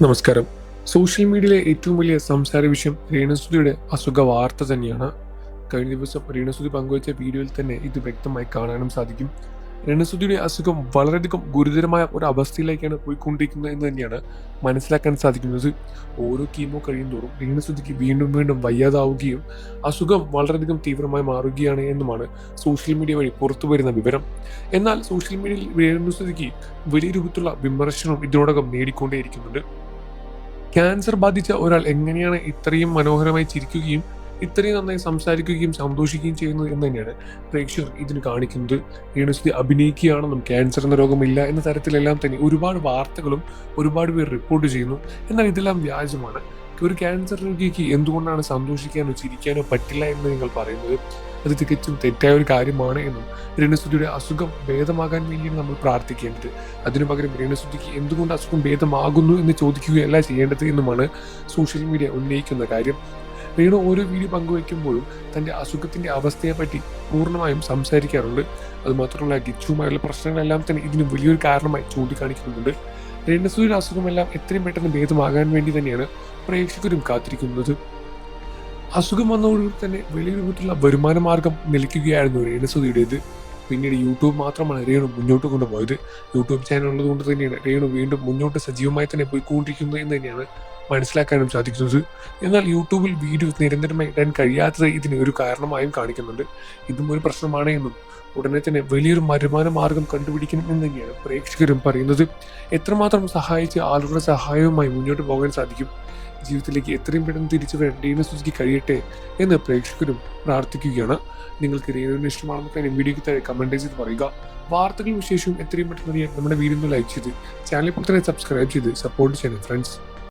നമസ്കാരം. സോഷ്യൽ മീഡിയയിലെ ഏറ്റവും വലിയ സംസാര വിഷയം രേണുസുതിയുടെ അസുഖ വാർത്ത തന്നെയാണ്. കഴിഞ്ഞ ദിവസം രേണുസുതി പങ്കുവച്ച വീഡിയോയിൽ തന്നെ ഇത് വ്യക്തമായി കാണാനും സാധിക്കും. രേണുസുതിയുടെ അസുഖം വളരെയധികം ഗുരുതരമായ ഒരു അവസ്ഥയിലേക്കാണ് പോയിക്കൊണ്ടിരിക്കുന്നത് എന്ന് തന്നെയാണ് മനസ്സിലാക്കാൻ സാധിക്കുന്നത്. ഓരോ കീമോ കഴിയുന്തോറും രേണുസുതിക്ക് വീണ്ടും വീണ്ടും വയ്യാതാവുകയും അസുഖം വളരെയധികം തീവ്രമായി മാറുകയാണ് എന്നുമാണ് സോഷ്യൽ മീഡിയ വഴി പുറത്തു വരുന്ന വിവരം. എന്നാൽ സോഷ്യൽ മീഡിയയിൽ രേണുസുതിക്ക് വലിയ രൂപത്തിലുള്ള വിമർശനം ഇതിനോടകം നേടിക്കൊണ്ടേയിരിക്കുന്നുണ്ട്. ക്യാൻസർ ബാധിച്ച ഒരാൾ എങ്ങനെയാണ് ഇത്രയും മനോഹരമായി ചിരിക്കുകയും ഇത്രയും നന്നായി സംസാരിക്കുകയും സന്തോഷിക്കുകയും ചെയ്യുന്നത് എന്ന് തന്നെയാണ് പ്രേക്ഷകർ ഇതിന് കാണിക്കുന്നത്. രേണുസുതി അഭിനയിക്കുകയാണെന്നും ക്യാൻസർ എന്ന രോഗമില്ല എന്ന തരത്തിലെല്ലാം തന്നെ ഒരുപാട് വാർത്തകളും ഒരുപാട് പേർ റിപ്പോർട്ട് ചെയ്യുന്നു. എന്നാൽ ഇതെല്ലാം വ്യാജമാണ്. ഒരു ക്യാൻസർ രോഗിക്ക് എന്തുകൊണ്ടാണ് സന്തോഷിക്കാനോ ചിരിക്കാനോ പറ്റില്ല എന്ന് നിങ്ങൾ പറയുന്നത്? അത് തികച്ചും തെറ്റായ ഒരു കാര്യമാണ് എന്നും രേണുസുതിയുടെ അസുഖം ഭേദമാകാൻ വേണ്ടിയാണ് നമ്മൾ പ്രാർത്ഥിക്കേണ്ടത്. അതിനു പകരം രേണുസുതിക്ക് എന്തുകൊണ്ട് അസുഖം ഭേദമാകുന്നു എന്ന് ചോദിക്കുകയല്ല ചെയ്യേണ്ടത് എന്നുമാണ് സോഷ്യൽ മീഡിയ ഉന്നയിക്കുന്ന കാര്യം. രേണു ഓരോ വീഡിയോ പങ്കുവയ്ക്കുമ്പോഴും തൻ്റെ അസുഖത്തിൻ്റെ അവസ്ഥയെപ്പറ്റി പൂർണ്ണമായും സംസാരിക്കാറുണ്ട്. അതുമാത്രമല്ല ഗിച്ചുവുമായുള്ള പ്രശ്നങ്ങളെല്ലാം തന്നെ ഇതിന് വലിയൊരു കാരണമായി ചൂണ്ടിക്കാണിക്കുന്നുണ്ട്. രേണുസുതിയുടെ അസുഖമെല്ലാം എത്രയും പെട്ടെന്ന് ഭേദമാകാൻ വേണ്ടി തന്നെയാണ് പ്രേക്ഷകരും കാത്തിരിക്കുന്നത്. അസുഖം വന്നതോടുകൂടി തന്നെ വലിയ രൂപത്തിലുള്ള വരുമാന മാർഗം നിലയ്ക്കുകയായിരുന്നു രേണുസുതിയുടേത്. പിന്നീട് യൂട്യൂബ് മാത്രമാണ് രേണു മുന്നോട്ട് കൊണ്ടുപോയത്. യൂട്യൂബ് ചാനൽ ഉള്ളതുകൊണ്ട് തന്നെയാണ് രേണു വീണ്ടും മുന്നോട്ട് സജീവമായി തന്നെ പോയിക്കൊണ്ടിരിക്കുന്നത് എന്ന് തന്നെയാണ് മനസ്സിലാക്കാനും സാധിക്കുന്നത്. എന്നാൽ യൂട്യൂബിൽ വീഡിയോസ് നിരന്തരമായി ഇടാൻ കഴിയാത്തത് ഇതിന് ഒരു കാരണമായും കാണിക്കുന്നുണ്ട്. ഇതും ഒരു പ്രശ്നമാണ് എന്നും ഉടനെ തന്നെ വലിയൊരു വരുമാന മാർഗം കണ്ടുപിടിക്കണം എന്ന് തന്നെയാണ് പ്രേക്ഷകരും പറയുന്നത്. എത്രമാത്രം സഹായിച്ച് ആളുകളുടെ സഹായവുമായി മുന്നോട്ട് പോകാൻ സാധിക്കും, ജീവിതത്തിലേക്ക് എത്രയും പെട്ടെന്ന് തിരിച്ചു വരാൻ രേണുസുതിക്ക് കഴിയട്ടെ എന്ന് പ്രേക്ഷകരും പ്രാർത്ഥിക്കുകയാണ്. നിങ്ങൾക്ക് രേണുവിന് ഇഷ്ടമാണെന്ന് കാര്യം വീഡിയോയ്ക്ക് താഴെ കമൻറ്റ് ചെയ്ത് പറയുക. വാർത്തകളും വിശേഷവും എത്രയും പെട്ടെന്ന് അറിയാൻ നമ്മുടെ വീഡിയോ ലൈക്ക് ചെയ്ത് ചാനൽ ഇപ്പോൾ തന്നെ സബ്സ്ക്രൈബ് ചെയ്ത് സപ്പോർട്ട് ചെയ്യണം ഫ്രണ്ട്സ്.